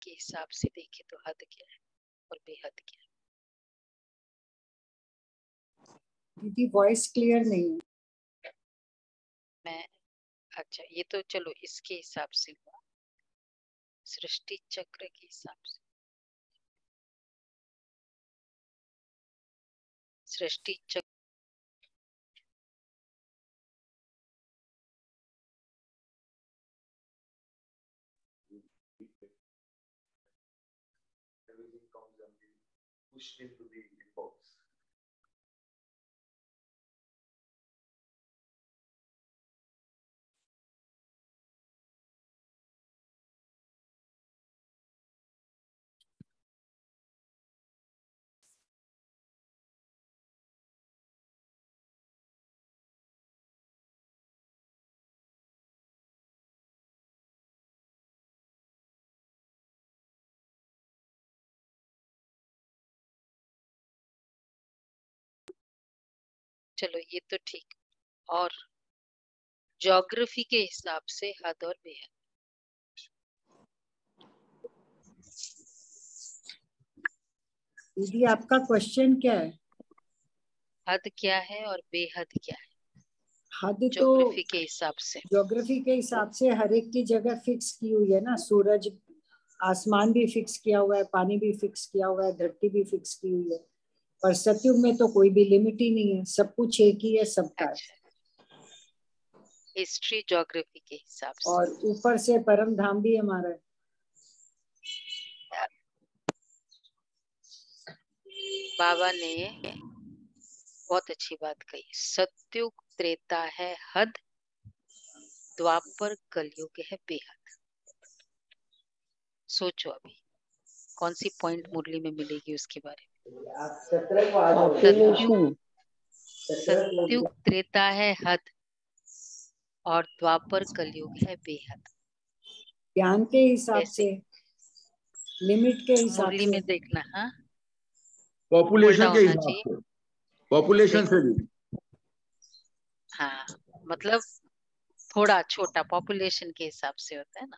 के हिसाब से देखे तो हद क्या है और बेहद क्या है? दीदी वॉइस क्लियर नहीं है। मैं अच्छा, ये तो चलो इसके हिसाब से हुआ, सृष्टि चक्र के हिसाब से। सृष्टि चक्र pushed into the inbox. चलो ये तो ठीक। और ज्योग्राफी के हिसाब से हद और बेहद। दीदी आपका क्वेश्चन क्या है? हद क्या है और बेहद क्या है हद तो ज्योग्राफी के हिसाब से? ज्योग्राफी के हिसाब से हर एक की जगह फिक्स की हुई है ना। सूरज, आसमान भी फिक्स किया हुआ है, पानी भी फिक्स किया हुआ है, धरती भी फिक्स की हुई है। पर सतयुग में तो कोई भी लिमिट ही नहीं है, सब कुछ एक ही है सबका। अच्छा, हिस्ट्री ज्योग्राफी के हिसाब से। और ऊपर से परम धाम भी हमारा है। बाबा ने बहुत अच्छी बात कही, सतयुग त्रेता है हद, द्वापर कलयुग है बेहद। सोचो अभी कौन सी पॉइंट मुरली में मिलेगी उसके बारे में। सतयुग त्रेता है हद और द्वापर कलयुग है बेहद। ज्ञान के हिसाब ऐसे से, लिमिट के हिसाब मुरली से। में देखना, हाँ पॉपुलेशन के होना हिसाब चाहिए। से, पॉपुलेशन से भी। हाँ मतलब थोड़ा छोटा पॉपुलेशन के हिसाब से होता है ना।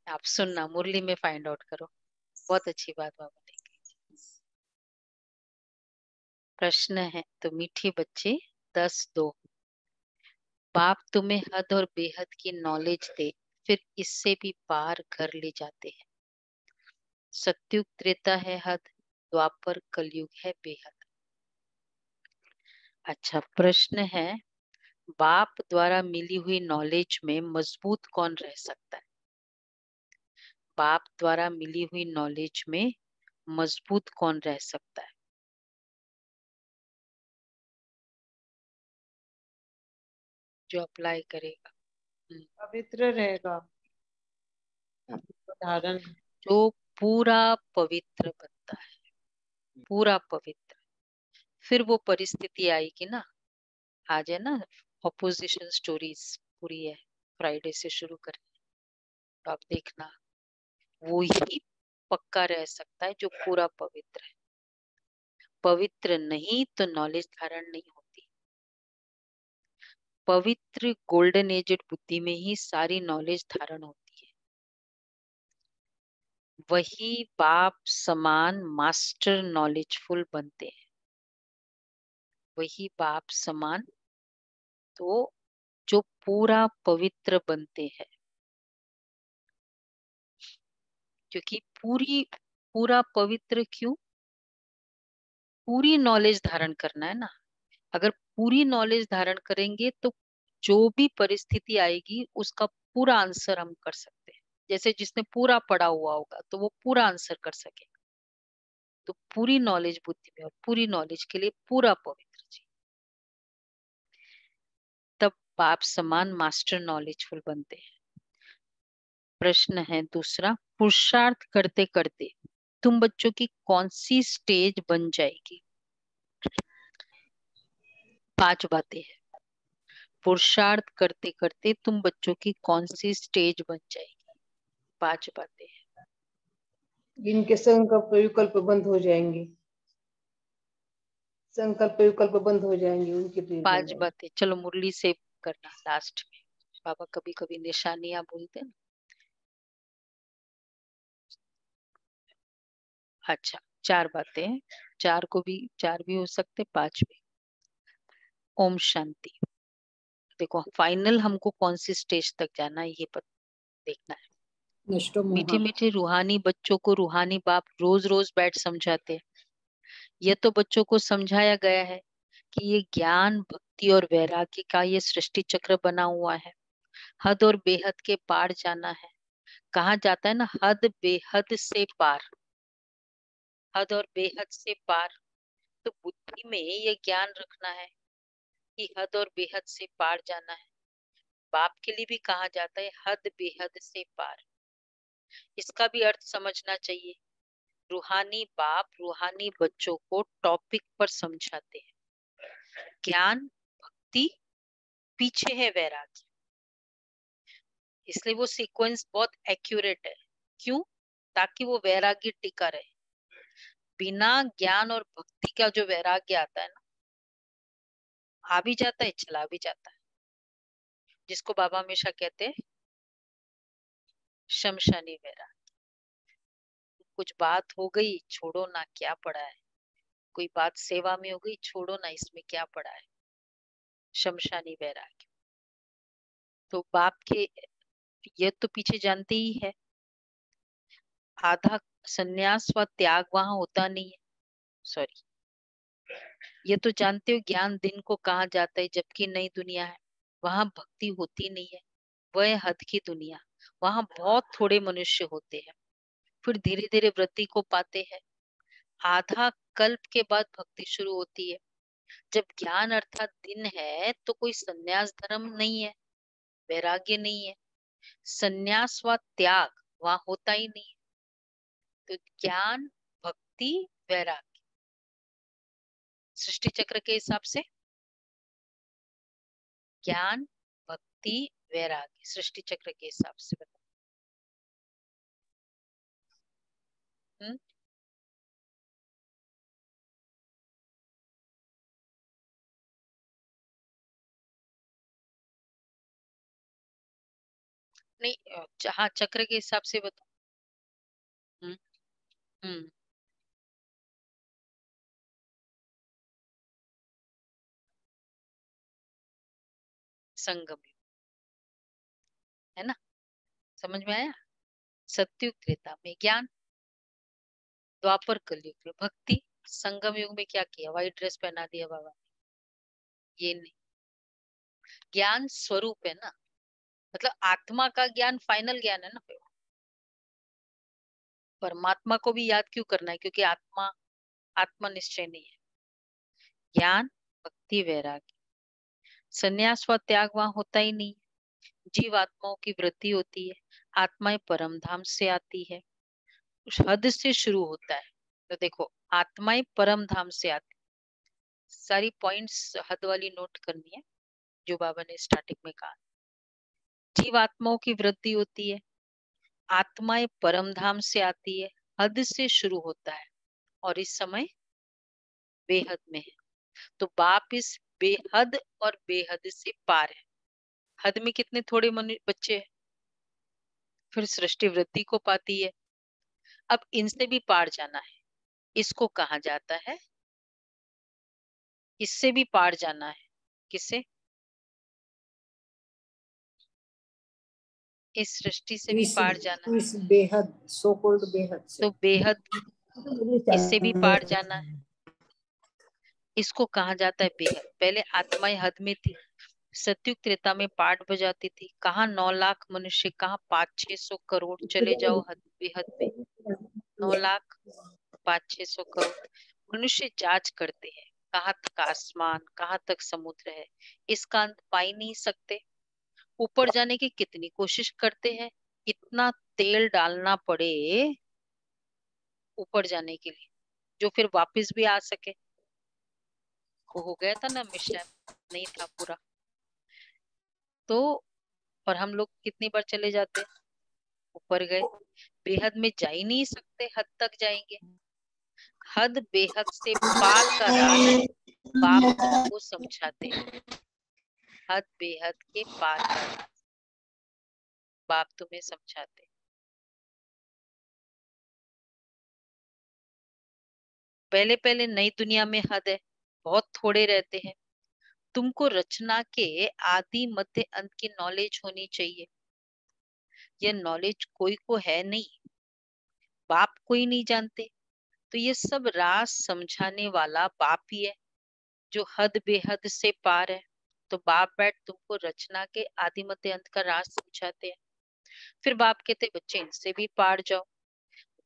आप सुनना, मुरली में फाइंड आउट करो। बहुत अच्छी बात बाबा ने की। प्रश्न है तो मीठी बच्चे 10-2। बाप तुम्हें हद और बेहद की नॉलेज दे, फिर इससे भी पार कर ले जाते हैं। सतयुग त्रेता है हद, द्वापर कलयुग है बेहद। अच्छा प्रश्न है, बाप द्वारा मिली हुई नॉलेज में मजबूत कौन रह सकता है? बाप द्वारा मिली हुई नॉलेज में मजबूत कौन रह सकता है? जो अप्लाई करेगा। पवित्र रहेगा धारण। जो पूरा पवित्र बनता है, पूरा पवित्र। फिर वो परिस्थिति आएगी ना, आज है ना ऑपोजिशन स्टोरीज पूरी है, फ्राइडे से शुरू करें तो आप देखना, वो ही पक्का रह सकता है जो पूरा पवित्र है। पवित्र नहीं तो नॉलेज धारण नहीं होती। पवित्र गोल्डन एजेड बुद्धि में ही सारी नॉलेज धारण होती है। वही बाप समान मास्टर नॉलेजफुल बनते हैं। वही बाप समान तो जो पूरा पवित्र बनते हैं, क्योंकि पूरा पवित्र क्यों? पूरी नॉलेज धारण करना है ना। अगर पूरी नॉलेज धारण करेंगे तो जो भी परिस्थिति आएगी उसका पूरा आंसर हम कर सकते हैं। जैसे जिसने पूरा पढ़ा हुआ होगा तो वो पूरा आंसर कर सके। तो पूरी नॉलेज बुद्धि में और पूरी नॉलेज के लिए पूरा पवित्र जी, तब बाप समान मास्टर नॉलेजफुल बनते हैं। प्रश्न है दूसरा, पुरुषार्थ करते करते तुम बच्चों की कौन सी स्टेज बन जाएगी? 5 बातें हैं। पुरुषार्थ करते करते तुम बच्चों की कौन सी स्टेज बन जाएगी? 5 बातें हैं। जिनके संकल्प विकल्प बंद हो जाएंगे, संकल्प विकल्प बंद हो जाएंगे, उनकी तो 5 बातें। चलो मुरली से करना लास्ट में। बाबा कभी कभी निशानियां बोलते हैं ना, अच्छा, 4 बातें हैं, 4 भी हो सकते, 5 भी। ओम शांति। देखो फाइनल हमको कौन सी स्टेज तक जाना है ये देखना है। नष्टो मीठे मोहा। मीठे रूहानी बच्चों को रूहानी बाप रोज रोज बैठ समझाते हैं। ये तो बच्चों को समझाया गया है कि ये ज्ञान भक्ति और वैराग्य का ये सृष्टि चक्र बना हुआ है। हद और बेहद के पार जाना है। कहा जाता है ना, हद बेहद से पार, हद और बेहद से पार। तो बुद्धि में ये ज्ञान रखना है कि हद और बेहद से पार जाना है। बाप के लिए भी कहा जाता है हद बेहद से पार। इसका भी अर्थ समझना चाहिए। रूहानी बाप रूहानी बच्चों को टॉपिक पर समझाते हैं। ज्ञान भक्ति पीछे है वैराग्य, इसलिए वो सीक्वेंस बहुत एक्यूरेट है। क्यों? ताकि वो वैराग्य टिका रहे। बिना ज्ञान और भक्ति का जो वैराग्य आता है ना, आ भी जाता है चला भी जाता है, जिसको बाबा हमेशा कहते हैं शमशानी वैराग्य। कुछ बात हो गई छोड़ो ना, क्या पड़ा है। कोई बात सेवा में हो गई, छोड़ो ना, इसमें क्या पड़ा है। शमशानी वैराग्य। तो बाप के ये तो पीछे जानते ही है। आधा संन्यास व त्याग वहां होता नहीं है। सॉरी, ये तो जानते हो ज्ञान दिन को कहा जाता है, जबकि नई दुनिया है वहां भक्ति होती नहीं है। वह है हद की दुनिया, वहां बहुत थोड़े मनुष्य होते हैं। फिर धीरे धीरे वृत्ति को पाते हैं। आधा कल्प के बाद भक्ति शुरू होती है। जब ज्ञान अर्थात दिन है तो कोई संन्यास धर्म नहीं है, वैराग्य नहीं है। संन्यास व त्याग वहां होता ही नहीं है। तो ज्ञान भक्ति वैराग्य सृष्टि चक्र के हिसाब से, ज्ञान भक्ति वैराग्य सृष्टि चक्र के हिसाब से बताओ। नहीं, हाँ चक्र के हिसाब से बताओ। हम्म हम्म संगम युग, है ना? समझ में आया? सत्युग त्रेता में ज्ञान, द्वापर कलयुग में भक्ति, संगम युग में क्या किया? व्हाइट ड्रेस पहना दिया बाबा ने। ये नहीं, ज्ञान स्वरूप है ना, मतलब आत्मा का ज्ञान फाइनल ज्ञान है ना। परमात्मा को भी याद क्यों करना है? क्योंकि आत्मा आत्मा निश्चय नहीं है। ज्ञान भक्ति वैराग्य, संन्यास व त्याग वहां होता ही नहीं। जीव आत्माओं की वृद्धि होती है। आत्माएं परम धाम से आती है, उस हद से शुरू होता है। तो देखो आत्माएं परम धाम से आती, सारी पॉइंट्स हद वाली नोट करनी है जो बाबा ने स्टार्टिंग में कहा। जीव आत्माओं की वृद्धि होती है, आत्माएं परम धाम से आती है, हद से शुरू होता है और इस समय बेहद में है। तो बाप इस बेहद और बेहद से पार है। हद में कितने थोड़े बच्चे हैं, फिर सृष्टि वृद्धि को पाती है। अब इनसे भी पार जाना है। इसको कहा जाता है, इससे भी पार जाना है। किसे? इस सृष्टि से भी पार जाना है। इस बेहद, सो कॉल्ड बेहद से। तो बेहद, इससे भी पार जाना है। इसको कहा जाता है बेहद। पहले आत्माएं हद में थी, सतयुग त्रेता में पाठ बजाती थी। कहाँ 9 लाख मनुष्य, कहाँ 500-600 करोड़। चले जाओ हद बेहद में, 9 लाख 500-600 करोड़ मनुष्य जांच करते हैं कहाँ तक आसमान, कहाँ तक समुद्र है। इसका अंत पा ही नहीं सकते। ऊपर जाने की कितनी कोशिश करते हैं, इतना तेल डालना पड़े ऊपर जाने के लिए जो फिर वापस भी आ सके। वो हो गया था ना मिशन, नहीं था पूरा। तो और हम लोग कितनी बार चले जाते हैं, ऊपर गए, बेहद में जा ही नहीं सकते, हद तक जाएंगे। हद बेहद से पार का राज बाप तुमको समझाते हैं। हद बेहद के पार का राज बाप तुम्हें समझाते। पहले पहले नई दुनिया में हद है, बहुत थोड़े रहते हैं। तुमको रचना के आदि मध्य अंत की नॉलेज होनी चाहिए। यह नॉलेज कोई को है नहीं, बाप कोई नहीं जानते, तो ये सब राज समझाने वाला बाप ही है, जो हद बेहद से पार है। तो बाप बैठ तुमको रचना के आदि मध्य अंत का राज समझाते हैं। फिर बाप कहते बच्चे इनसे भी पार जाओ,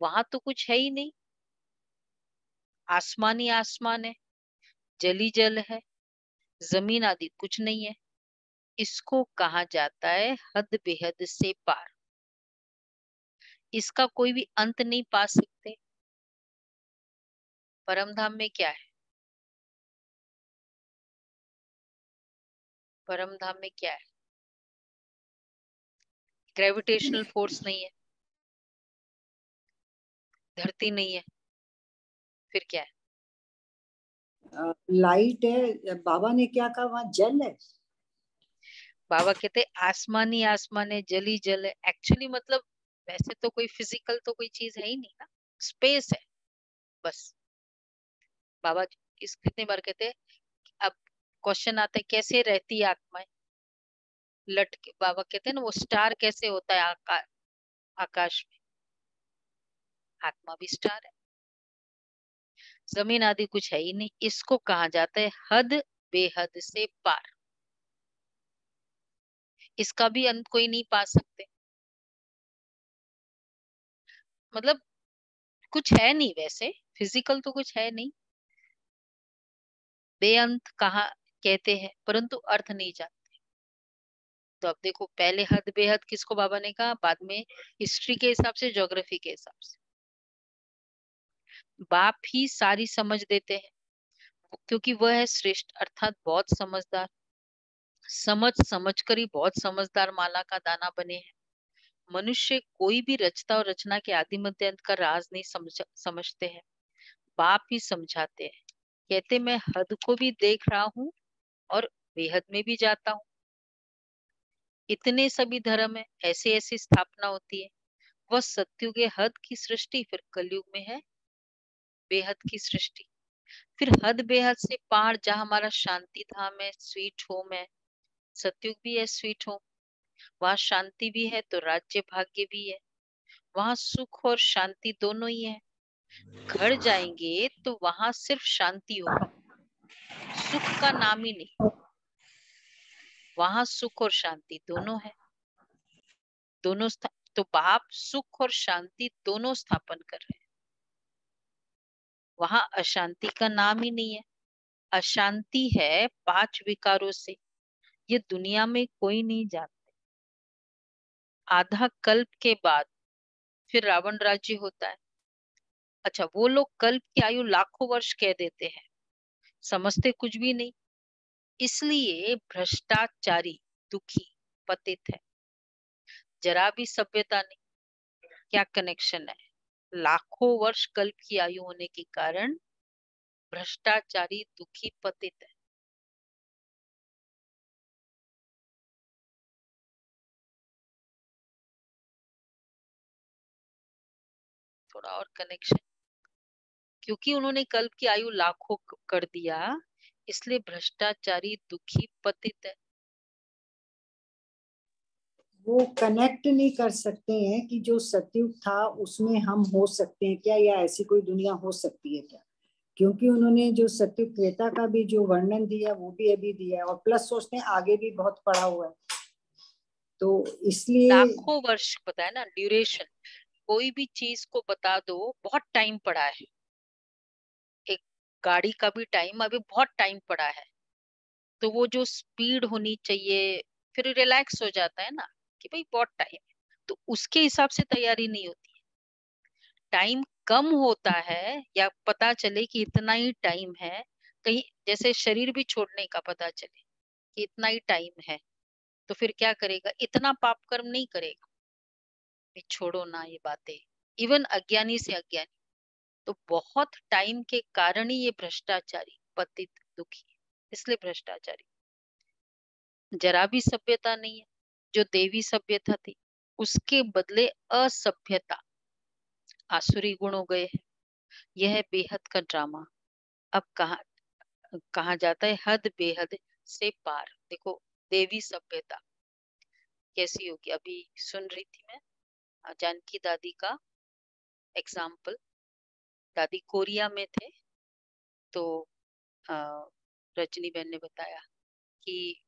वहां तो कुछ है ही नहीं, आसमान ही आसमान है, जल ही जल है, जमीन आदि कुछ नहीं है। इसको कहा जाता है हद बेहद से पार। इसका कोई भी अंत नहीं पा सकते। परम धाम में क्या है? परम धाम में क्या है? ग्रेविटेशनल फोर्स नहीं है, धरती नहीं है, फिर क्या है? लाइट है। बाबा ने क्या कहा, वहां जल है। बाबा कहते आसमान ही आसमान है, जल ही जल है। एक्चुअली मतलब वैसे तो कोई फिजिकल तो कोई चीज है ही नहीं ना, स्पेस है बस। बाबा इस कितने बार कहते, अब क्वेश्चन आता है कैसे रहती है आत्माएं लटके। बाबा कहते हैं ना वो स्टार कैसे होता है आकाश में, आत्मा भी स्टार है। जमीन आदि कुछ है ही नहीं। इसको कहा जाता है हद बेहद से पार। इसका भी अंत कोई नहीं पा सकते। मतलब कुछ है नहीं, वैसे फिजिकल तो कुछ है नहीं, बेअंत कहा कहते हैं, परंतु अर्थ नहीं जानते। तो अब देखो, पहले हद बेहद किसको बाबा ने कहा, बाद में हिस्ट्री के हिसाब से, ज्योग्राफी के हिसाब से बाप ही सारी समझ देते हैं, क्योंकि वह है श्रेष्ठ, अर्थात बहुत समझदार। समझ समझ कर ही बहुत समझदार माला का दाना बने हैं। मनुष्य कोई भी रचता और रचना के आदि मध्य अंत का राज नहीं समझते हैं, बाप ही समझाते हैं। कहते मैं हद को भी देख रहा हूँ और बेहद में भी जाता हूँ। इतने सभी धर्म है, ऐसे ऐसी स्थापना होती है। वह सत्युग है हद की सृष्टि, फिर कलयुग में है बेहद की सृष्टि। फिर हद बेहद से पार, जहाँ हमारा शांति धाम है, स्वीट होम है। सत्युग भी है स्वीट होम, वहाँ शांति भी है तो राज्य भाग्य भी है। वहाँ सुख और शांति दोनों ही है। घर जाएंगे तो वहां सिर्फ शांति होगी, सुख का नाम ही नहीं। वहां सुख और शांति दोनों है, दोनों तो बाप सुख और शांति दोनों स्थापन कर रहे हैं। वहां अशांति का नाम ही नहीं है। अशांति है 5 विकारों से, ये दुनिया में कोई नहीं जानते। आधा कल्प के बाद फिर रावण राज्य होता है। अच्छा, वो लोग कल्प की आयु लाखों वर्ष कह देते हैं, समझते कुछ भी नहीं। इसलिए भ्रष्टाचारी दुखी पतित है। जरा भी सभ्यता नहीं। क्या कनेक्शन है? लाखों वर्ष कल्प की आयु होने के कारण भ्रष्टाचारी दुखी पतित है। थोड़ा और कनेक्शन, क्योंकि उन्होंने कल्प की आयु लाखों कर दिया, इसलिए भ्रष्टाचारी दुखी पतित है। वो कनेक्ट नहीं कर सकते हैं कि जो सतयुग था उसमें हम हो सकते हैं क्या, या ऐसी कोई दुनिया हो सकती है क्या। क्योंकि उन्होंने जो सतयुग त्रेता का भी जो वर्णन दिया वो भी अभी दिया है, और प्लस सोचते हैं आगे भी बहुत पड़ा हुआ है, तो इसलिए लाखों वर्ष पता है ना ड्यूरेशन। कोई भी चीज को बता दो बहुत टाइम पड़ा है, एक गाड़ी का भी टाइम अभी बहुत टाइम पड़ा है, तो वो जो स्पीड होनी चाहिए फिर रिलैक्स हो जाता है ना कि भाई बहुत टाइम है, तो उसके हिसाब से तैयारी नहीं होती है। टाइम कम होता है या पता चले कि इतना ही टाइम है, कहीं जैसे शरीर भी छोड़ने का पता चले कि इतना ही टाइम है, तो फिर क्या करेगा, इतना पाप कर्म नहीं करेगा। ये छोड़ो ना ये बातें, इवन अज्ञानी से अज्ञानी, तो बहुत टाइम के कारण ही ये भ्रष्टाचारी पतित दुखी है। इसलिए भ्रष्टाचारी, जरा भी सभ्यता नहीं है। जो देवी सभ्यता थी उसके बदले असभ्यता, आसुरी गुण हो गए हैं। यह है बेहद का ड्रामा। अब कहा जाता है हद बेहद से पार। देखो देवी सभ्यता कैसी होगी, अभी सुन रही थी मैं जानकी दादी का एग्जाम्पल। दादी कोरिया में थे, तो अ, रजनी बहन ने बताया कि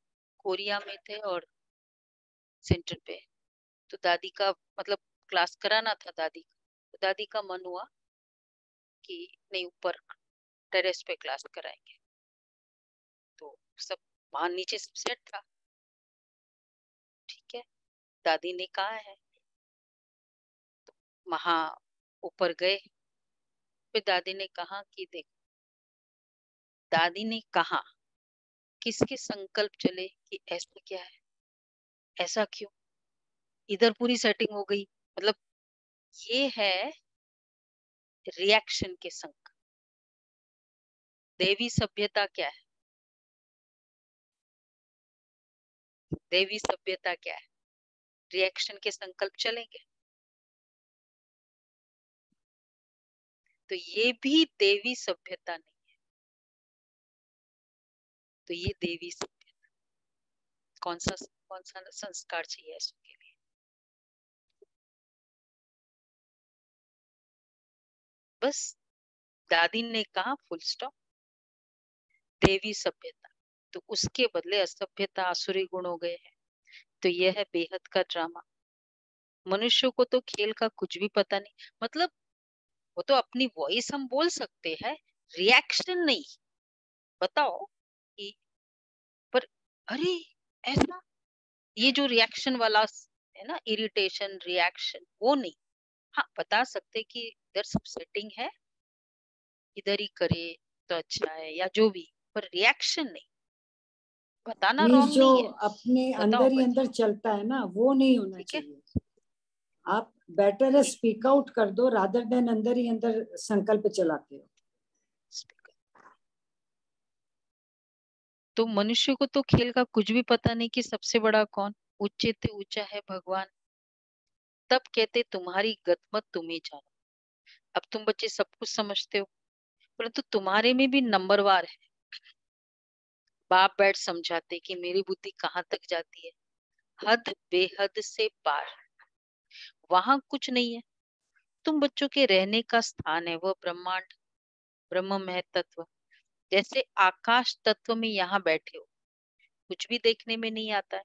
कोरिया में थे और सेंटर पे, तो दादी का मतलब क्लास कराना था दादी का, तो दादी का मन हुआ कि नहीं ऊपर टेरेस पे क्लास कराएंगे। तो सब वहां नीचे सब सेट था, ठीक है, दादी ने कहा है, वहां ऊपर गए। फिर दादी ने कहा कि देख, दादी ने कहा किसके संकल्प चले कि ऐसा क्या है, ऐसा क्यों, इधर पूरी सेटिंग हो गई। मतलब ये है रिएक्शन के संकल्प। देवी सभ्यता क्या है, देवी सभ्यता क्या है, रिएक्शन के संकल्प चलेंगे। तो ये भी देवी सभ्यता नहीं है। तो ये देवी सभ्यता, कौन सा संस्कार चाहिए इसके लिए। बस दादी ने कहा फुल स्टॉप, देवी सभ्यता। तो उसके बदले असभ्यता आसुरी गुण हो गए हैं। तो यह है बेहद का ड्रामा। मनुष्य को तो खेल का कुछ भी पता नहीं, मतलब वो तो अपनी वॉइस हम बोल सकते हैं, रिएक्शन नहीं। बताओ कि पर अरे ऐसा, ये जो रिएक्शन वाला है ना, इरिटेशन रिएक्शन, वो नहीं। हाँ बता सकते कि इधर सब सेटिंग है, इधर ही करे तो अच्छा है या जो भी, पर रिएक्शन नहीं। बताना मीन्स रॉन्ग जो नहीं है, अपने बताओ अंदर ही बस, अंदर चलता है ना, वो नहीं होना ठीक है। चाहिए। आप बेटर है स्पीक आउट कर दो रादर देन अंदर ही अंदर संकल्प चलाते हो। तो मनुष्य को तो खेल का कुछ भी पता नहीं कि सबसे बड़ा कौन, ऊंचे से ऊंचा है भगवान। तब कहते तुम्हारी गतमत तुम ही जानो। अब तुम बच्चे सब कुछ समझते हो, परंतु तुम्हारे में भी नंबरवार है। बाप बैठ समझाते कि मेरी बुद्धि कहाँ तक जाती है, हद बेहद से पार, वहां कुछ नहीं है। तुम बच्चों के रहने का स्थान है वह ब्रह्मांड, ब्रह्म महतत्व। जैसे आकाश तत्व में यहाँ बैठे हो, कुछ भी देखने में नहीं आता है,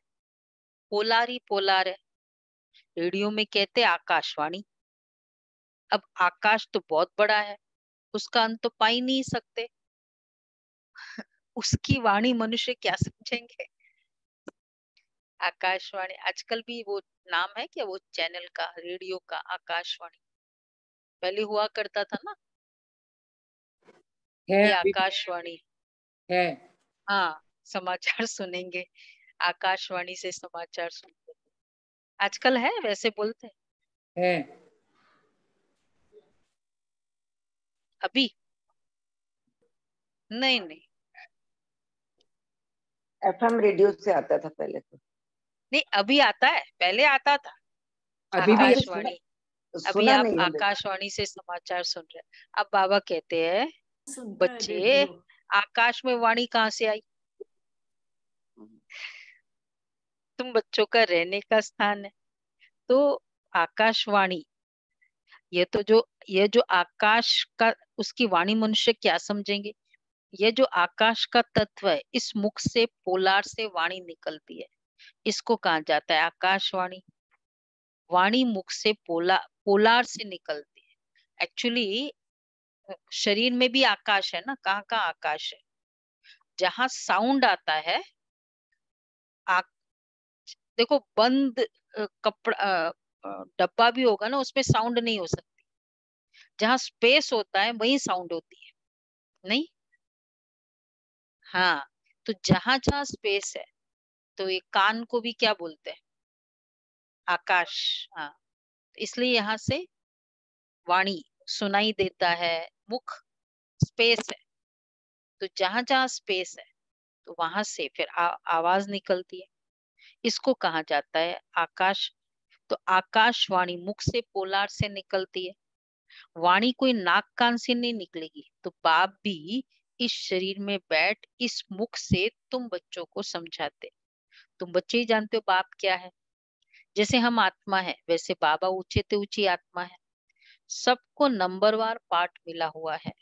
पोलार ही पोलार है। रेडियो में कहते आकाशवाणी। अब आकाश तो बहुत बड़ा है, उसका अंत तो पा ही नहीं सकते, उसकी वाणी मनुष्य क्या समझेंगे। आकाशवाणी आजकल भी वो नाम है क्या, वो चैनल का, रेडियो का, आकाशवाणी। पहले हुआ करता था ना है ये अभी भी आकाशवाणी। है। हाँ समाचार सुनेंगे, आकाशवाणी से समाचार सुनते। आजकल है वैसे बोलते हैं है अभी, नहीं नहीं एफएम रेडियो से आता था पहले तो। नहीं, अभी आता है, पहले आता था अभी भी आज से सुना, आकाशवाणी। अभी सुना आप नहीं है बेटा। आकाशवाणी से समाचार सुन रहे हैं। अब बाबा कहते हैं सुनता है बच्चे, रेडियो। आकाश में वाणी कहाँ से आई, तुम बच्चों का रहने का स्थान है। तो आकाशवाणी, ये जो आकाश का, उसकी वाणी मनुष्य क्या समझेंगे। ये जो आकाश का तत्व है, इस मुख से पोलार से वाणी निकलती है, इसको कहा जाता है आकाशवाणी। वाणी मुख से पोलार से निकलती है। एक्चुअली शरीर में भी आकाश है ना, कहाँ कहाँ आकाश है, जहां साउंड आता है। आ, देखो बंद कपड़ा डब्बा भी होगा ना, उसमें साउंड नहीं हो सकती। जहां स्पेस होता है वहीं साउंड होती है, नहीं। हाँ, तो जहां जहां स्पेस है, तो ये कान को भी क्या बोलते हैं, आकाश। हाँ, इसलिए यहाँ से वाणी सुनाई देता है, मुख स्पेस है। तो जहां जहां स्पेस है, तो वहां से फिर आवाज निकलती है, इसको कहा जाता है आकाश। तो आकाशवाणी मुख से पोलार से निकलती है। वाणी कोई नाक कान से नहीं निकलेगी। तो बाप भी इस शरीर में बैठ इस मुख से तुम बच्चों को समझाते। तुम बच्चे ही जानते हो बाप क्या है। जैसे हम आत्मा है, वैसे बाबा ऊंचे ते ऊंची आत्मा है। सबको नंबरवार पाठ मिला हुआ है।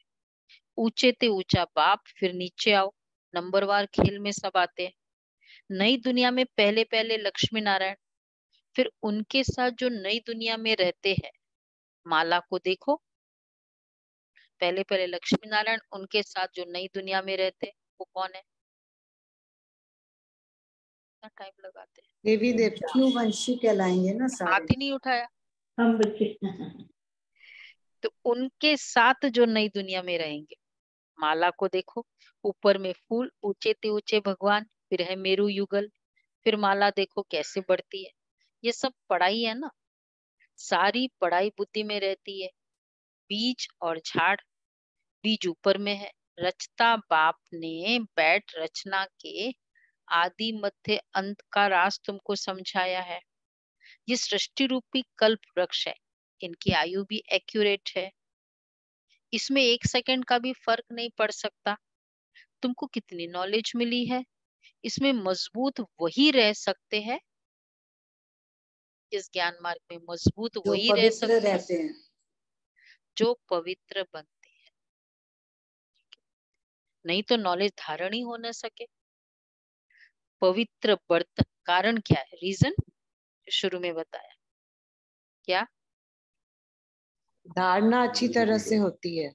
ऊंचे ते ऊंचा बाप, फिर नीचे आओ, नंबरवार खेल में सब आते हैं। नई दुनिया में पहले पहले लक्ष्मी नारायण, फिर उनके साथ जो नई दुनिया में रहते हैं, माला को देखो। पहले पहले लक्ष्मी नारायण, उनके साथ जो नई दुनिया में रहते हैं वो कौन है? इतना टाइम लगाते हैं। देवी देवता विष्णुवंशी कहलाएंगे ना सारे। हाथ ही नहीं उठाया। हम बच्चे तो उनके साथ जो नई दुनिया में रहेंगे, माला को देखो। ऊपर में फूल, ऊंचे ते ऊंचे भगवान, फिर है मेरू युगल, फिर माला देखो कैसे बढ़ती है। ये सब पढ़ाई है ना, सारी पढ़ाई बुद्धि में रहती है। बीज और झाड़, बीज ऊपर में है। रचता बाप ने बैठ रचना के आदि मध्य अंत का राज तुमको समझाया है। ये सृष्टि रूपी कल्प वृक्ष है, इनकी आयु भी एक्यूरेट है। इसमें 1 सेकंड का भी फर्क नहीं पड़ सकता। तुमको कितनी नॉलेज मिली है, इसमें मजबूत वही रह सकते हैं। इस ज्ञान मार्ग में मजबूत जो वही रह पवित्र सकते हैं रहते हैं। जो पवित्र बनते हैं। नहीं तो नॉलेज धारण ही हो न सके। पवित्र बर्तन, कारण क्या है? रीजन शुरू में बताया क्या? धारणा अच्छी तरह से होती है।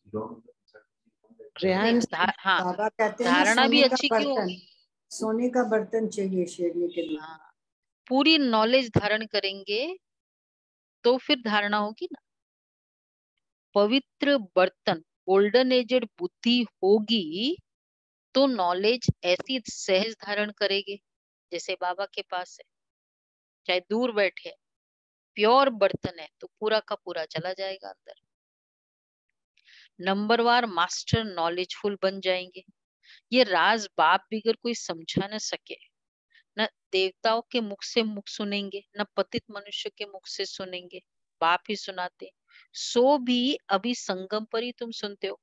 ग्रहण नहीं, हाँ, बाबा कहते हैं ना, धारणा भी सोने का अच्छी क्यों बर्तन, होगी? सोने का बर्तन चाहिए शेरनी के लिए। हाँ, पूरी नॉलेज धारण करेंगे तो फिर धारणा होगी ना। पवित्र बर्तन, गोल्डन एजेड बुद्धि होगी तो नॉलेज ऐसी सहज धारण करेगी जैसे बाबा के पास है। चाहे दूर बैठे, प्योर बर्तन है तो पूरा का पूरा चला जाएगा अंदर। नंबरवार मास्टर नॉलेजफुल बन जाएंगे। ये राज बाप बिगर कोई समझा न सके। न देवताओं के मुख से मुख सुनेंगे, न पतित मनुष्य के मुख से सुनेंगे, बाप ही सुनाते। सो भी अभी संगम पर ही तुम सुनते हो।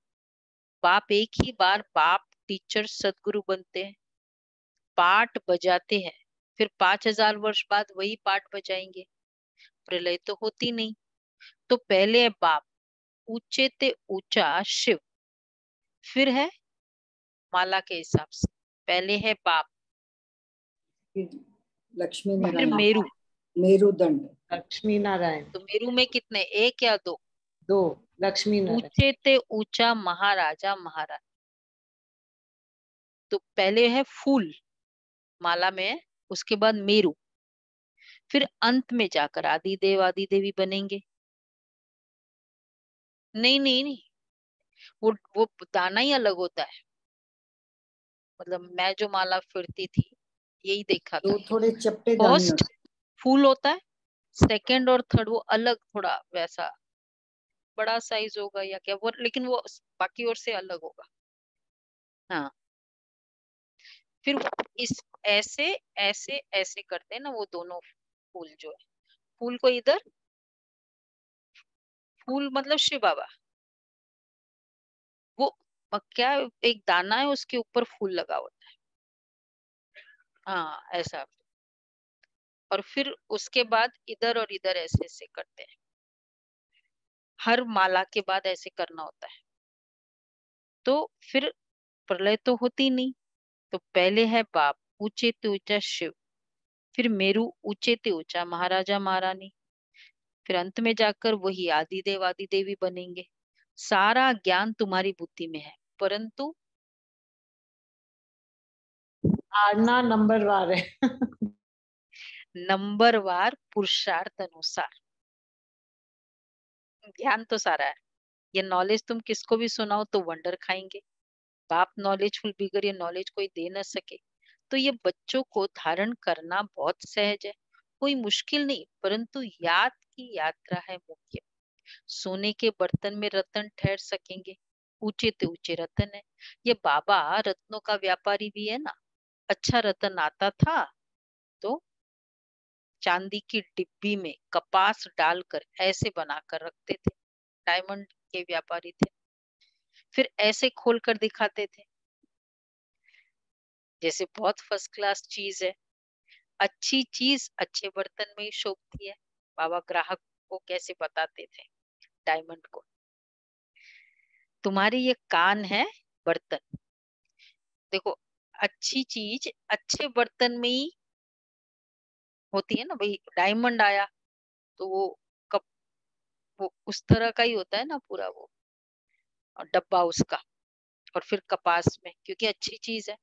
बाप एक ही बार बाप टीचर सदगुरु बनते हैं, पाठ बजाते हैं, फिर 5000 वर्ष बाद वही पाठ बजाएंगे। प्रलय तो होती नहीं। तो पहले है बाप, ऊंचे ते ऊंचा शिव, फिर है माला के हिसाब से पहले है बाप, फिर लक्ष्मी फिर नारायण, मेरू। मेरुदंड। लक्ष्मी नारायण, तो मेरू में कितने, 1 या 2? 2 लक्ष्मी नारायण। ऊंचे ते ऊंचा महाराजा महारानी। तो पहले है फूल माला में है, उसके बाद मेरू, फिर अंत में जाकर आदि देव आदि देवी बनेंगे। नहीं नहीं नहीं, वो दाना ही अलग होता है। मतलब मैं जो माला फिरती थी यही देखा था। दो थोड़े चपटे दाने फर्स्ट होते फूल होता है, सेकंड और थर्ड वो अलग, थोड़ा वैसा बड़ा साइज होगा या क्या वो, लेकिन वो बाकी और से अलग होगा। हाँ, फिर इस ऐसे ऐसे ऐसे करते हैं ना वो दोनों फूल जो है। फूल को इधर, फूल मतलब शिव बाबा, वो क्या, एक दाना है उसके ऊपर फूल लगा होता है। हाँ ऐसा। और फिर उसके बाद इधर और इधर ऐसे ऐसे करते हैं। हर माला के बाद ऐसे करना होता है। तो फिर प्रलय तो होती नहीं। तो पहले है बाप, ऊंचे ते ऊंचा शिव, फिर मेरू, ऊंचे ते ऊंचा महाराजा महारानी, फिर अंत में जाकर वही आदिदेव आदि देवी बनेंगे। सारा ज्ञान तुम्हारी बुद्धि में है, परंतु धारणा नंबरवार है। नंबरवार पुरुषार्थ अनुसार। ज्ञान तो सारा है। ये नॉलेज तुम किसको भी सुनाओ तो वंडर खाएंगे। बाप नॉलेजफुल बिगर ये नॉलेज कोई दे न सके। तो ये बच्चों को धारण करना बहुत सहज है, कोई मुश्किल नहीं, परंतु याद की यात्रा है मुख्य। सोने के बर्तन में रतन ठहर सकेंगे, ऊंचे ते ऊंचे रतन है। ये बाबा रत्नों का व्यापारी भी है ना। अच्छा रतन आता था तो चांदी की डिब्बी में कपास डालकर ऐसे बनाकर रखते थे। डायमंड के व्यापारी थे। फिर ऐसे खोल कर दिखाते थे जैसे बहुत फर्स्ट क्लास चीज है। अच्छी चीज अच्छे बर्तन में ही शोभती है। बाबा ग्राहक को कैसे बताते थे डायमंड को, तुम्हारी ये कान है बर्तन, देखो अच्छी चीज अच्छे बर्तन में ही होती है ना भाई। डायमंड आया तो वो कप, वो उस तरह का ही होता है ना पूरा वो डब्बा उसका, और फिर कपास में, क्योंकि अच्छी चीज है।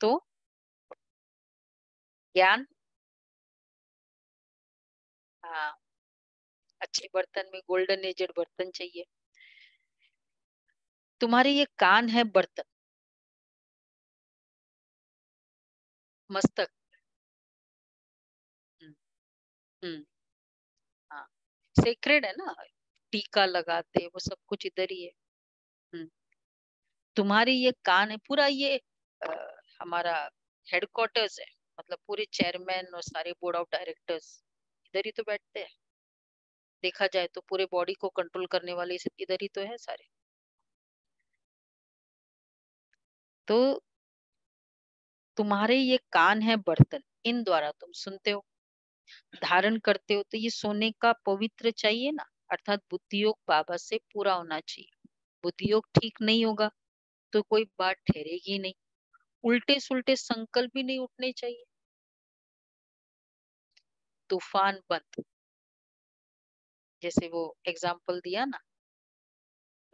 तो ज्ञान, हाँ, अच्छे बर्तन में गोल्डन एजेड बर्तन चाहिए। तुम्हारे ये कान है बर्तन, मस्तक। हम्म हम्म, हाँ, सेक्रेड है ना, टीका लगाते वो सब कुछ इधर ही है। हम्म, तुम्हारी ये कान है पूरा, ये अ, हमारा हेडक्वार्टर्स है, मतलब पूरे चेयरमैन और सारे बोर्ड ऑफ डायरेक्टर्स इधर ही तो बैठते हैं। देखा जाए तो पूरे बॉडी को कंट्रोल करने वाले इधर ही तो है सारे। तो तुम्हारे ये कान है बर्तन, इन द्वारा तुम सुनते हो, धारण करते हो। तो ये सोने का पवित्र चाहिए ना, अर्थात बुद्धि योग बाबा से पूरा होना चाहिए। बुद्धि योग ठीक नहीं होगा तो कोई बात ठहरेगी नहीं, उल्टे सुल्टे संकल्प भी नहीं उठने चाहिए। तूफान बंद, जैसे वो एग्जाम्पल दिया ना,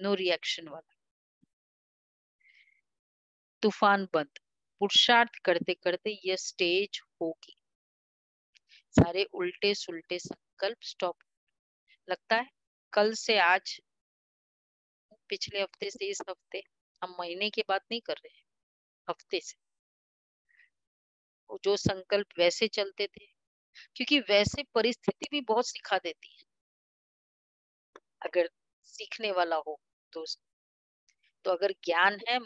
नो रिएक्शन वाला। तूफान बंद, पुरुषार्थ करते करते यह स्टेज होगी, सारे उल्टे सुल्टे संकल्प स्टॉप। लगता है कल से आज, पिछले हफ्ते से इस हफ्ते, हम महीने की बात नहीं कर रहे हैं, हफ्ते से वो जो संकल्प वैसे चलते थे, क्योंकि वैसे परिस्थिति भी बहुत सिखा देती है अगर सीखने वाला हो तो। तो अगर ज्ञान है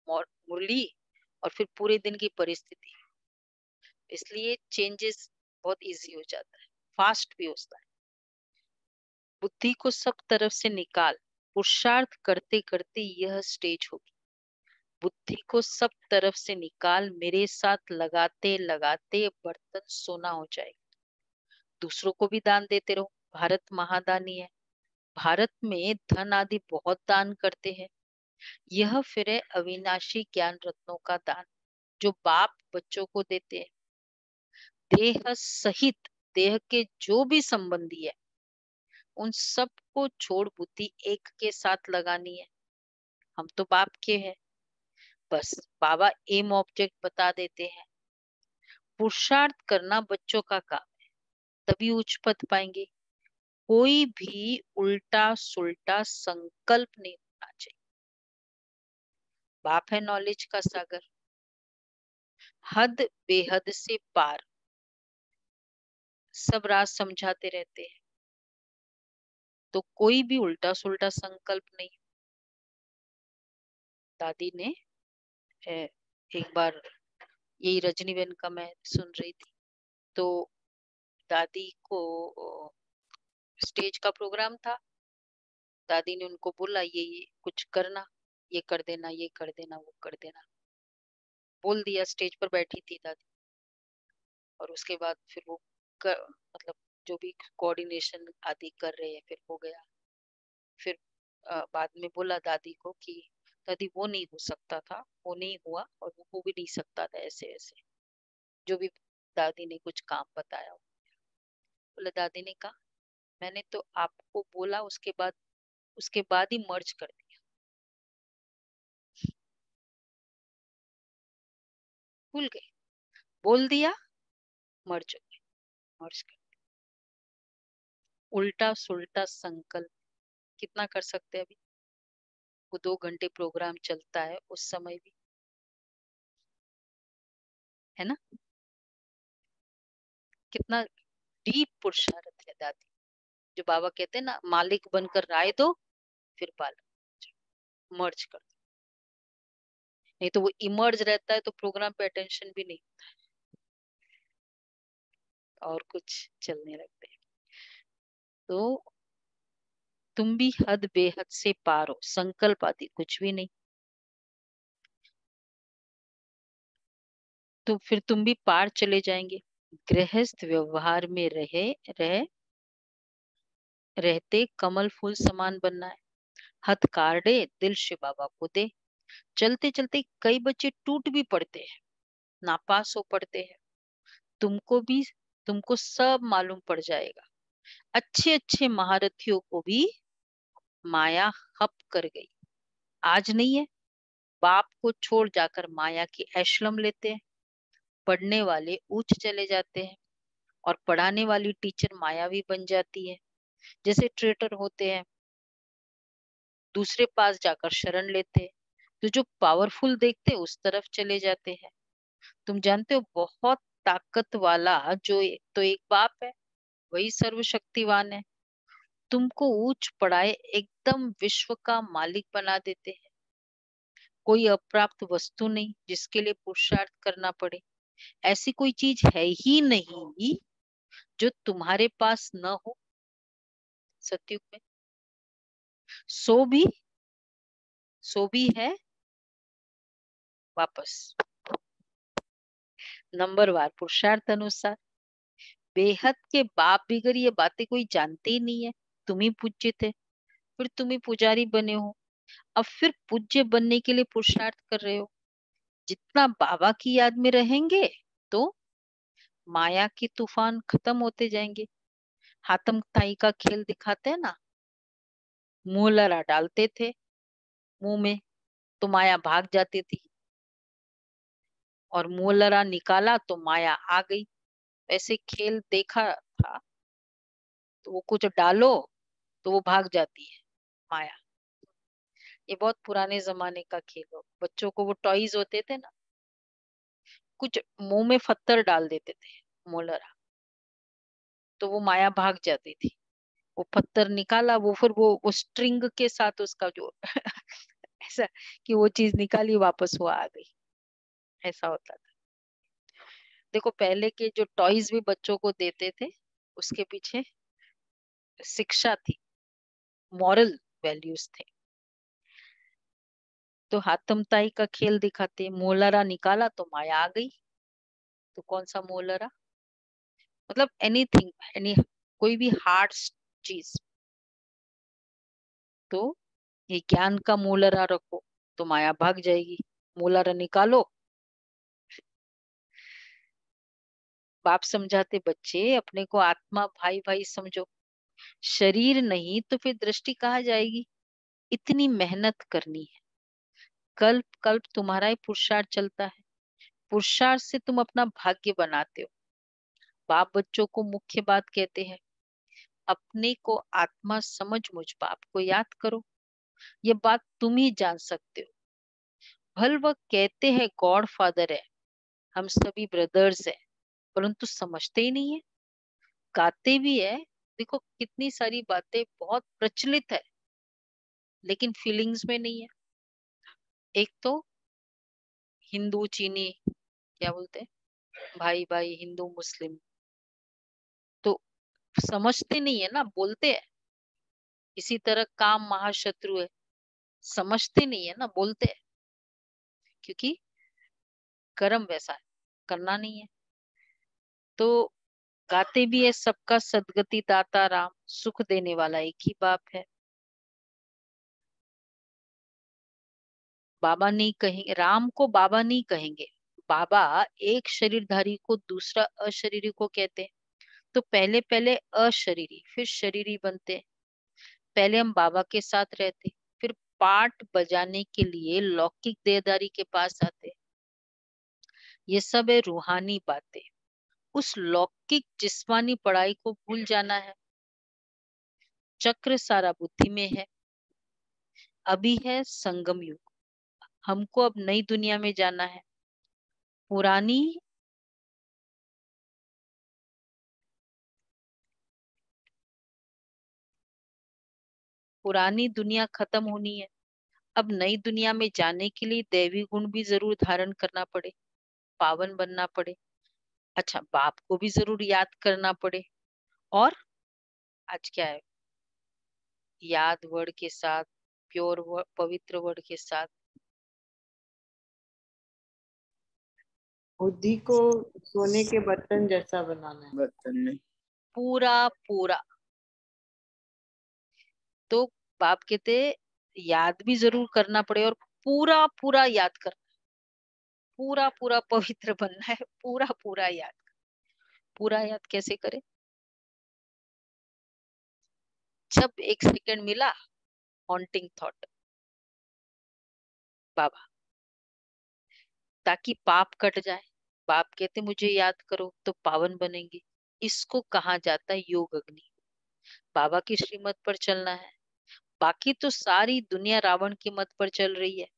मुरली और फिर पूरे दिन की परिस्थिति, इसलिए चेंजेस बहुत इजी हो जाता है, फास्ट भी होता है। बुद्धि को सब तरफ से निकाल, पुरुषार्थ करते करते यह स्टेज होगी। बुद्धि को सब तरफ से निकाल, मेरे साथ लगाते लगाते बर्तन सोना हो जाएगा। दूसरों को भी दान देते रहो, भारत महादानी है। भारत में धन आदि बहुत दान करते हैं। यह फिर है अविनाशी ज्ञान रत्नों का दान, जो बाप बच्चों को देते हैं। देह सहित देह के जो भी संबंधी है उन सब को छोड़ बुद्धि एक के साथ लगानी है। हम तो बाप के हैं, बस बाबा एम ऑब्जेक्ट बता देते हैं। पुरुषार्थ करना बच्चों का काम है, तभी उच्च पद पाएंगे। कोई भी उल्टा सुल्टा संकल्प नहीं होना चाहिए। बाप है नॉलेज का सागर, हद बेहद से पार, सब राज समझाते रहते हैं। तो कोई भी उल्टा सुल्टा संकल्प नहीं। दादी ने एक बार, यही रजनी बहन का मैं सुन रही थी, तो दादी को स्टेज का प्रोग्राम था। दादी ने उनको बोला ये कुछ करना, ये कर देना, ये कर देना, वो कर देना। बोल दिया, स्टेज पर बैठी थी दादी। और उसके बाद फिर वो मतलब जो भी कोऑर्डिनेशन आदि कर रहे हैं, फिर हो गया। फिर बाद में बोला दादी को कि दादी वो नहीं हो सकता था, वो नहीं हुआ, और वो हो भी नहीं सकता था, ऐसे ऐसे जो भी दादी ने कुछ काम बताया। बोला दादी ने कहा मैंने तो आपको बोला, उसके बाद ही मर्ज कर दिया। भूल गए, बोल दिया, मर्ज हो गए, मर्ज कर। उल्टा सुल्टा संकल्प कितना कर सकते हैं अभी? वो 2 घंटे प्रोग्राम चलता है उस समय भी, है ना? कितना डीप पुरुषार्थ है दादी। जो बाबा कहते हैं ना, मालिक बनकर राय दो फिर पालन, मर्ज कर दो। नहीं तो वो इमर्ज रहता है तो प्रोग्राम पे अटेंशन भी नहीं, और कुछ चलने लगते हैं। तो तुम भी हद बेहद से पार हो, संकल्प आदि कुछ भी नहीं। तो फिर तुम भी पार चले जाएंगे। गृहस्थ व्यवहार में रहते कमल फूल समान बनना है। हथ काटे दिल शिव बाबा को दे। चलते चलते कई बच्चे टूट भी पड़ते हैं, नापास हो पड़ते हैं। तुमको सब मालूम पड़ जाएगा। अच्छे अच्छे महारथियों को भी माया हप कर गई। आज नहीं है, बाप को छोड़ जाकर माया की एशलम लेते हैं। पढ़ने वाले ऊंच चले जाते हैं और पढ़ाने वाली टीचर मायावी बन जाती है। जैसे ट्रेटर होते हैं, दूसरे पास जाकर शरण लेते हैं, तो जो पावरफुल देखते हैं उस तरफ चले जाते हैं। तुम जानते हो, बहुत ताकत वाला तो एक बाप है, वही सर्वशक्तिवान है। तुमको ऊंच पढ़ाए एकदम विश्व का मालिक बना देते हैं। कोई अप्राप्त वस्तु नहीं जिसके लिए पुरुषार्थ करना पड़े। ऐसी कोई चीज है ही नहीं जो तुम्हारे पास न हो सतयुग में। सो भी है। वापस नंबरवार पुरुषार्थ अनुसार। बेहद के बाप बिगर ये बातें कोई जानते ही नहीं है। तुम ही पूज्य थे, फिर तुम ही पुजारी बने हो। अब फिर पूज्य बनने के लिए पुरुषार्थ कर रहे हो। जितना बाबा की याद में रहेंगे तो माया के तूफान खत्म होते जाएंगे। हाथम ताई का खेल दिखाते हैं ना, मुंह लड़ा डालते थे मुंह में तो माया भाग जाती थी, और मुंह लड़ा निकाला तो माया आ गई। ऐसे खेल देखा था। तो वो कुछ डालो तो वो भाग जाती है माया। ये बहुत पुराने जमाने का खेल हो। बच्चों को वो टॉयज होते थे ना, कुछ मुंह में पत्थर डाल देते थे मोलरा, तो वो माया भाग जाती थी। वो पत्थर निकाला, वो फिर वो स्ट्रिंग के साथ उसका जो ऐसा कि वो चीज निकाली वापस वो आ गई। ऐसा होता था। देखो, पहले के जो टॉयज भी बच्चों को देते थे उसके पीछे शिक्षा थी, मॉरल वैल्यूज थे। तो हाथमताई का खेल दिखाते, मोलरा निकाला तो माया आ गई। तो कौन सा मोलरा? मतलब एनीथिंग, कोई भी हार्ड चीज। तो ये ज्ञान का मोलरा रखो तो माया भाग जाएगी। मोलरा निकालो। बाप समझाते, बच्चे अपने को आत्मा भाई भाई समझो, शरीर नहीं तो फिर दृष्टि कहाँ जाएगी। इतनी मेहनत करनी है। कल्प कल्प तुम्हारा ही पुरुषार्थ चलता है। पुरुषार्थ से तुम अपना भाग्य बनाते हो। बाप बच्चों को मुख्य बात कहते हैं, अपने को आत्मा समझ मुझ बाप को याद करो। ये बात तुम ही जान सकते हो। भल वह कहते हैं गॉड फादर है, हम सभी ब्रदर्स है, परंतु समझते ही नहीं है। गाते भी है, देखो कितनी सारी बातें बहुत प्रचलित है, लेकिन फीलिंग्स में नहीं है। एक तो हिंदू चीनी क्या बोलते हैं, भाई भाई हिंदू मुस्लिम, तो समझते नहीं है ना, बोलते हैं। इसी तरह काम महाशत्रु है, समझते नहीं है ना, बोलते हैं। क्योंकि कर्म वैसा है, करना नहीं है। तो गाते भी है, सबका सदगति दाता राम, सुख देने वाला एक ही बाप है। बाबा नहीं कहेंगे, राम को बाबा नहीं कहेंगे। बाबा एक शरीरधारी को दूसरा अशरीरी को कहते हैं। तो पहले पहले अशरीरी फिर शरीरी बनते हैं। पहले हम बाबा के साथ रहते, फिर पाठ बजाने के लिए लौकिक देहधारी के पास आते। ये सब है रूहानी बातें। उस लौकिक जिस्मानी पढ़ाई को भूल जाना है। चक्र सारा बुद्धि में है। अभी है संगम युग, हमको अब नई दुनिया में जाना है। पुरानी पुरानी दुनिया खत्म होनी है। अब नई दुनिया में जाने के लिए दैवी गुण भी जरूर धारण करना पड़े, पावन बनना पड़े। अच्छा, बाप को भी जरूर याद करना पड़े। और आज क्या है, याद वर्ड के साथ, प्योर पवित्र वर्ड के साथ। बुद्धि को सोने के बर्तन जैसा बनाना है। बर्तन में पूरा पूरा। तो बाप कहते याद भी जरूर करना पड़े और पूरा पूरा याद करना, पूरा पूरा पवित्र बनना है, पूरा पूरा याद। पूरा याद कैसे करें? जब एक सेकंड मिला, हॉन्टिंग थॉट बाबा, ताकि पाप कट जाए। बाप कहते मुझे याद करो तो पावन बनेंगे। इसको कहा जाता है योग अग्नि। बाबा की श्रीमत पर चलना है। बाकी तो सारी दुनिया रावण की मत पर चल रही है।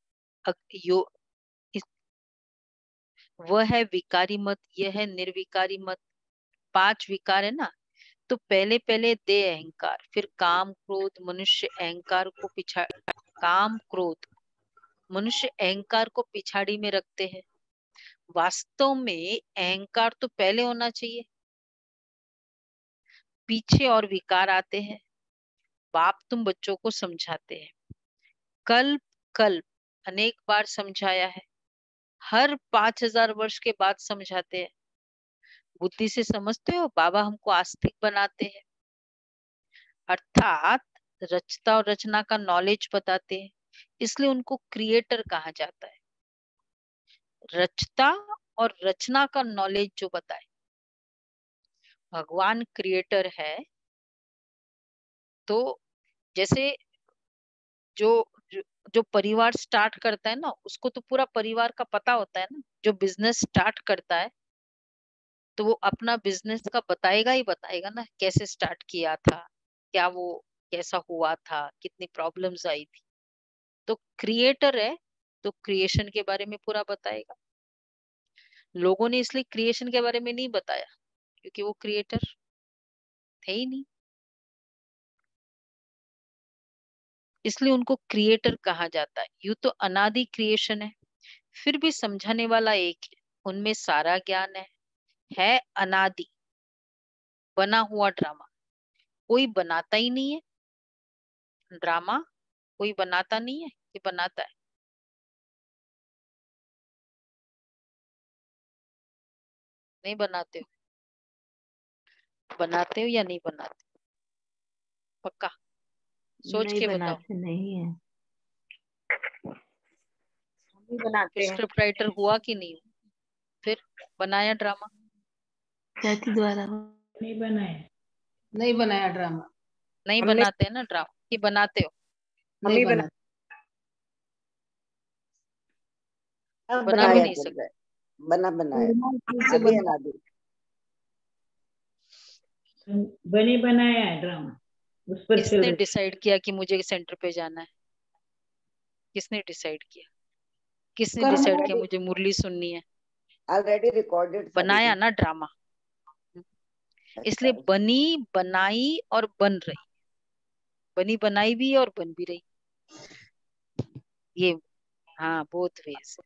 यो वह है विकारी मत, यह है निर्विकारी मत। 5 विकार है ना। तो पहले पहले दे अहंकार, फिर काम क्रोध। मनुष्य अहंकार को काम क्रोध मनुष्य अहंकार को पिछाड़ी में रखते हैं। वास्तव में अहंकार तो पहले होना चाहिए, पीछे और विकार आते हैं। बाप तुम बच्चों को समझाते हैं, कल्प कल्प अनेक बार समझाया है, हर 5000 वर्ष के बाद समझाते हैं। बुद्धि से समझते हो, बाबा हमको आस्तिक बनाते हैं, अर्थात रचता और रचना का नॉलेज बताते हैं। इसलिए उनको क्रिएटर कहा जाता है। रचता और रचना का नॉलेज जो बताए। भगवान क्रिएटर है। तो जैसे जो जो, जो परिवार स्टार्ट करता है ना, उसको तो पूरा परिवार का पता होता है ना। जो बिजनेस स्टार्ट करता है तो वो अपना बिजनेस का बताएगा ही बताएगा ना, कैसे स्टार्ट किया था, क्या वो कैसा हुआ था, कितनी प्रॉब्लम्स आई थी। तो क्रिएटर है तो क्रिएशन के बारे में पूरा बताएगा। लोगों ने इसलिए क्रिएशन के बारे में नहीं बताया क्योंकि वो क्रिएटर थे ही नहीं, इसलिए उनको क्रिएटर कहा जाता है। यूं तो अनादि क्रिएशन है, फिर भी समझाने वाला एक है। उनमें सारा ज्ञान है अनादि बना हुआ ड्रामा। कोई बनाता ही नहीं है ड्रामा, कोई बनाता नहीं है कि बनाता है। नहीं बनाते हो? बनाते हो या नहीं बनाते? पक्का सोच नहीं के बताओ। बनाते नहीं है। हम भी बनाते तो हैं। स्क्रिप्ट राइटर हुआ कि नहीं? फिर बनाया ड्रामा। जाति द्वारा नहीं बनाया। नहीं बनाया ड्रामा। नहीं हमने बनाते हैं ना ड्रामा, कि बनाते हो? हम नहीं ही बना। अब बना भी बनाया नहीं चल सकते। रहा है, बना बनाया से अभी बना। अनादि। बने बनाया है ड्रामा, उस पर चल किसने रही। डिसाइड किया कि मुझे सेंटर पे जाना है? किसने डिसाइड किया? किसने कर्म डिसाइड किया ऑलरेडी मुझे मुरली सुननी है? ऑलरेडी रिकॉर्डेड था बनाया दीदी। ना ड्रामा। अच्छा इसलिए बनी बनाई और बन रही। बनी बनाई भी और बन भी रही। ये हाँ बोथ वेज।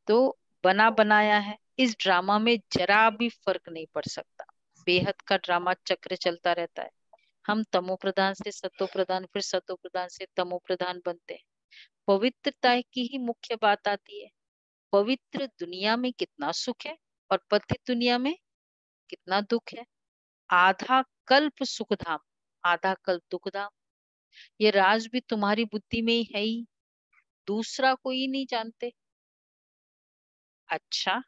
तो बना बनाया है। इस ड्रामा में जरा भी फर्क नहीं पड़ सकता। बेहद का ड्रामा चक्र चलता रहता है। हम तमो प्रधान से सतो प्रधान, फिर सतो प्रधान से तमो प्रधान बनते हैं। पवित्रता की ही मुख्य बात आती है। पवित्र दुनिया में कितना सुख है और पतित दुनिया में कितना दुख है। आधा कल्प सुखधाम, आधा कल्प दुखधाम। ये राज भी तुम्हारी बुद्धि में ही है ही, दूसरा कोई नहीं जानते। अच्छा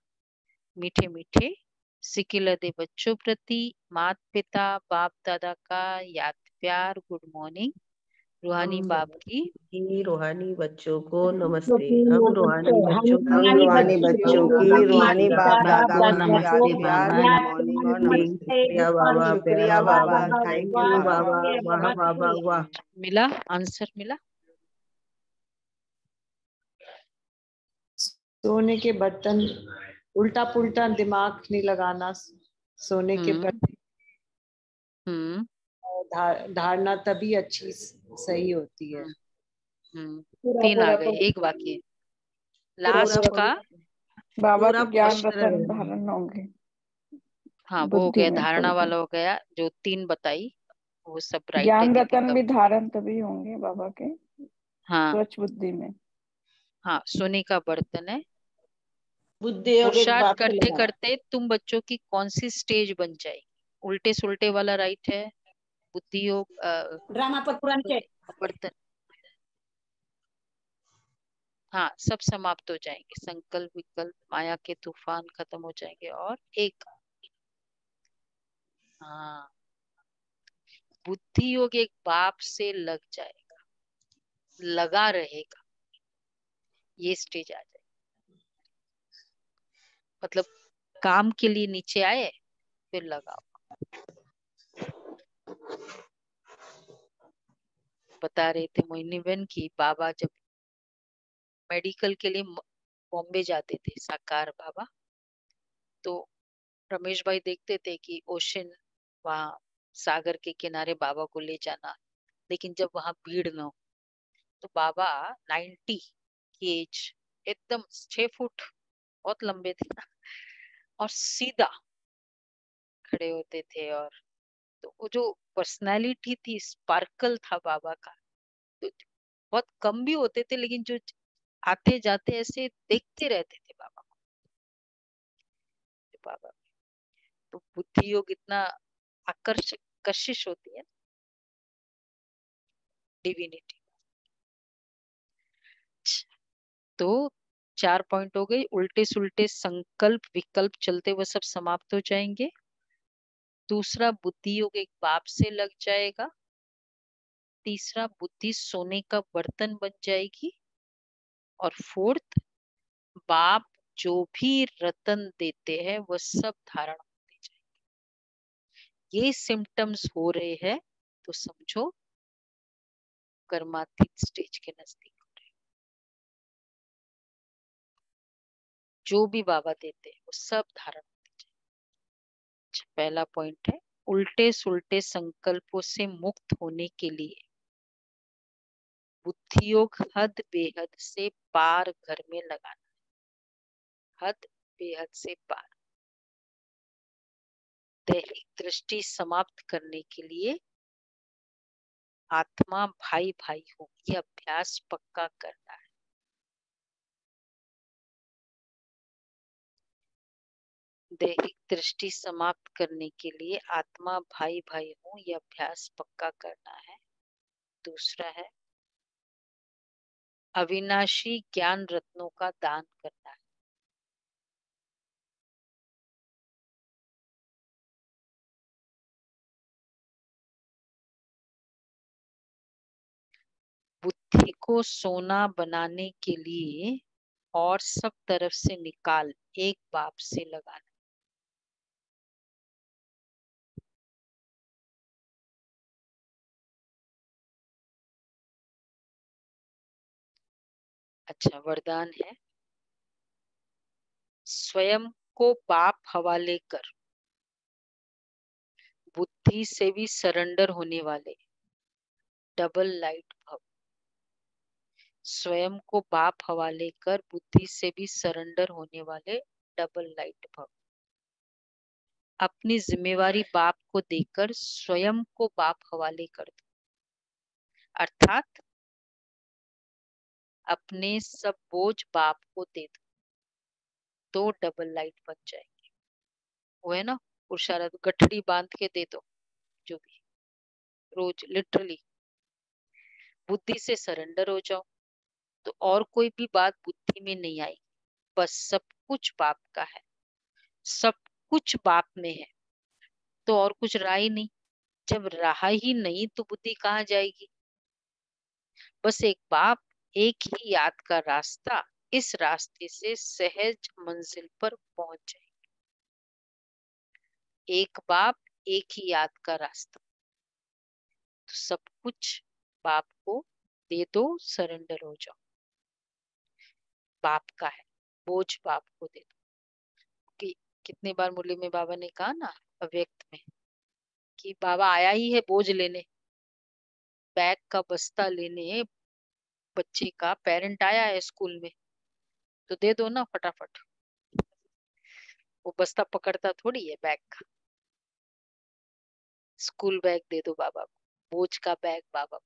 मीठे मीठे सिकिलदे बच्चों प्रति मात पिता बाप दादा का याद प्यार गुड मॉर्निंग। रूहानी हम बाप की रूहानी बच्चों को बच्चों नमस्ते। की हम नमस्ते। रूहानी हम बच्चों को हम रूहानी बच्चों की रूहानी रूहानी बाप बाप दादा को का याद नमस्ते प्यार बाबा। गुड मॉर्निंग और नमस्ते। शुक्रिया बाबा, शुक्रिया प्यारा बाबा, बाबा, थैंक थैंक यू यू बाबा। बाबा। वाह बाबा वाह। मिला आंसर मिला। सोने के बर्तन, उल्टा पुल्टा दिमाग नहीं लगाना। सोने के प्रति हम्म धारणा तभी अच्छी सही होती है। हम्म। पूरा 3 आ पूरा गए, एक बाकी है पूरा लास्ट का। बाबा पूरा के ज्ञान पवित्र रतन है। धारण होंगे हाँ वो हो बुद्धि गया, में धारणा प्रभु। वाला हो गया जो 3 बताई। वो सब राइट है ज्ञान दीदी रतन का। भी धारण तभी होंगे बाबा के हाँ स्वच्छ बुद्धि में। हाँ, सोने का बर्तन है। बुद्धि योग एक पुरुषार्थ बाप से करते लगा। करते तुम बच्चों की कौन सी स्टेज बन जाएगी? उल्टे सुल्टे वाला राइट है, बुद्धि योग ड्रामा पर पुराण सोने चेक। का बर्तन। हाँ, सब समाप्त हो जाएंगे, संकल्प विकल्प माया के तूफान खत्म हो जाएंगे। और एक, हाँ, बुद्धि योग एक बाप से लग जाएगा, लगा रहेगा, ये स्टेज आ जाए। मतलब काम के लिए नीचे आए फिर लगाओ। बता रहे थे मोहिनी बहन की बाबा जब मेडिकल के लिए बॉम्बे जाते थे, साकार बाबा, तो रमेश भाई देखते थे कि ओशन, वहां सागर के किनारे बाबा को ले जाना, लेकिन जब वहां भीड़ न हो, तो बाबा 90 की एज, एकदम 6 फुट, बहुत लंबे थे ना, और सीधा खड़े होते थे। और तो वो जो पर्सनालिटी थी, स्पार्कल था बाबा का, तो बहुत कम भी होते थे, लेकिन जो आते जाते ऐसे देखते रहते थे बाबा को। बाबा तो बुद्धि योग इतना आकर्षक कशिश होती है डिविनिटी। तो 4 पॉइंट हो गए। उल्टे सुल्टे संकल्प विकल्प चलते वो सब समाप्त हो जाएंगे। दूसरा, बुद्धि योग एक बाप से लग जाएगा। तीसरा, बुद्धि सोने का बर्तन बन जाएगी। और फोर्थ, बाप जो भी रतन देते हैं वो सब धारण होते जाएंगे। ये सिम्टम्स हो रहे हैं तो समझो कर्मातीत स्टेज के नजदीक हो रहे हैं। जो भी बाबा देते हैं वो सब धारण होते जाएंगे। पहला पॉइंट है, उल्टे सुल्टे संकल्पों से मुक्त होने के लिए बुद्धि योग हद बेहद से पार घर में लगाना। हद बेहद से पार। दैहिक दृष्टि समाप्त करने के लिए आत्मा भाई भाई हो, यह अभ्यास पक्का करना है। दैहिक दृष्टि समाप्त करने के लिए आत्मा भाई भाई हो, यह अभ्यास पक्का करना है। दूसरा है, अविनाशी ज्ञान रत्नों का दान करना है। बुद्धि को सोना बनाने के लिए और सब तरफ से निकाल एक बाप से लगाना। अच्छा, वरदान है, स्वयं को बाप हवाले कर, बुद्धि से भी सरेंडर होने वाले डबल लाइट भव। स्वयं को बाप हवाले कर, बुद्धि से भी सरेंडर होने वाले डबल लाइट भव। अपनी जिम्मेवारी बाप को देकर स्वयं को बाप हवाले कर दो, अर्थात अपने सब बोझ बाप को दे दो, तो डबल लाइट बन जाएगी। वो है ना, पुरुषार्थ, गठड़ी बांध के दे दो, जो भी रोज लिटरली बुद्धि से सरेंडर हो जाओ, तो और कोई भी बात बुद्धि में नहीं आई। बस सब कुछ बाप का है, सब कुछ बाप में है, तो और कुछ रहा ही नहीं। जब रहा ही नहीं तो बुद्धि कहाँ जाएगी? बस एक बाप, एक ही याद का रास्ता, इस रास्ते से सहज मंजिल पर पहुंच जाए। एक बाप, एक ही याद का रास्ता, तो सब कुछ बाप को दे दो, सरेंडर हो जाओ। बाप का है, बोझ बाप को दे दो। कि कितने बार मुरली में बाबा ने कहा ना, अव्यक्त में, कि बाबा आया ही है बोझ लेने, बैग का बस्ता लेने। बच्चे का पेरेंट आया है स्कूल में, तो दे दो ना फटाफट। वो बस्ता पकड़ता थोड़ी है बैग का। स्कूल बैग दे दो बाबा को, बोझ का बैग बाबा को।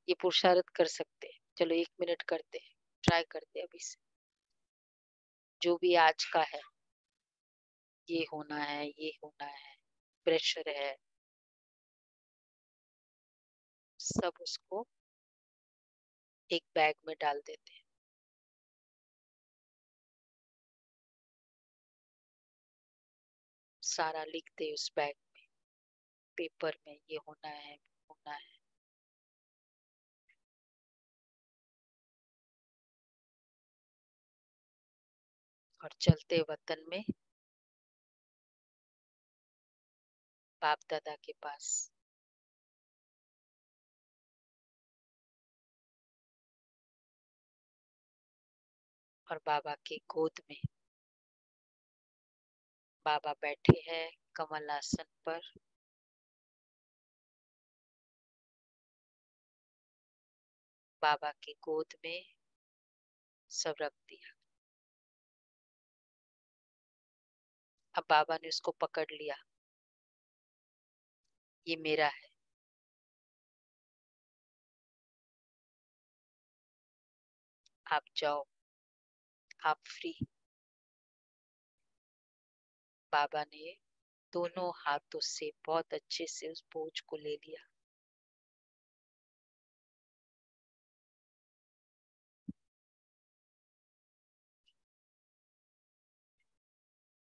ये पुरुषार्थ कर सकते हैं। चलो 1 मिनट करते हैं, ट्राई करते हैं अभी से। जो भी आज का है, ये होना है, ये होना है, प्रेशर है, सब उसको एक बैग में डाल देते हैं। सारा लिखते उस बैग में, पेपर में, ये होना है, होना है। और चलते वतन में बाप दादा के पास और बाबा के गोद में बाबा बैठे हैं कमल आसन पर। बाबा की गोद में सब रख दिया। अब बाबा ने उसको पकड़ लिया, ये मेरा है। आप जाओ, आप फ्री। बाबा ने दोनों हाथों से बहुत अच्छे से उस बोझ को ले लिया।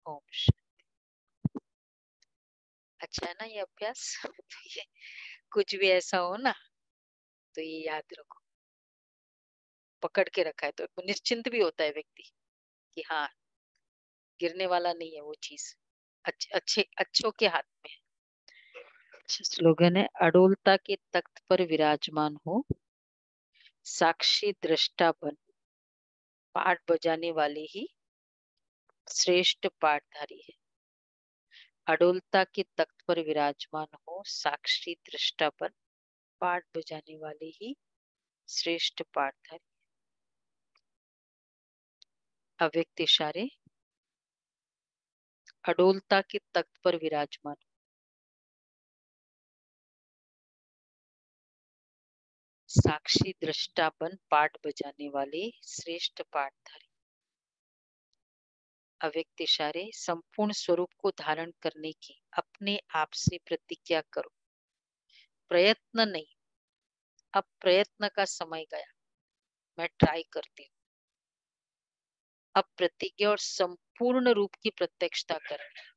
ओम शांति। अच्छा है ना ये अभ्यास। ये कुछ भी ऐसा हो ना तो ये याद रखो, पकड़ के रखा है तो निश्चिंत भी होता है व्यक्ति कि हाँ, गिरने वाला नहीं है वो चीज, अच्छों के हाथ में है। स्लोगन है, अडोलता के तख्त पर विराजमान हो, साक्षी दृष्टा बन, पाठ बजाने वाले ही श्रेष्ठ पाठधारी है। अडोलता के तख्त पर विराजमान हो, साक्षी दृष्टा बन, पाठ बजाने वाले ही श्रेष्ठ पाठधारी। अव्यक्त इशारे, अडोलता के तख्त पर विराजमान, साक्षी दृष्टा बन, पाठ बजाने वाले श्रेष्ठ पाठधारी। अव्यक्त इशारे, संपूर्ण स्वरूप को धारण करने की अपने आप से प्रतिज्ञा करो। प्रयत्न नहीं, अब प्रयत्न का समय गया, मैं ट्राई करती हूँ। अब प्रतिज्ञा और संपूर्ण रूप की प्रत्यक्षता करना है।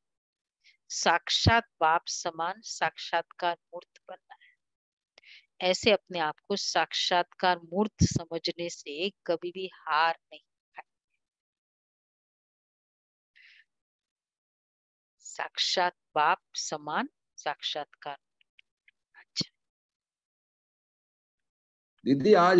साक्षात बाप समान साक्षात्कार मूर्त बनना है। ऐसे अपने आप को साक्षात्कार मूर्त समझने से कभी भी हार नहीं खाए। साक्षात बाप समान साक्षात्कार। अच्छा दीदी आज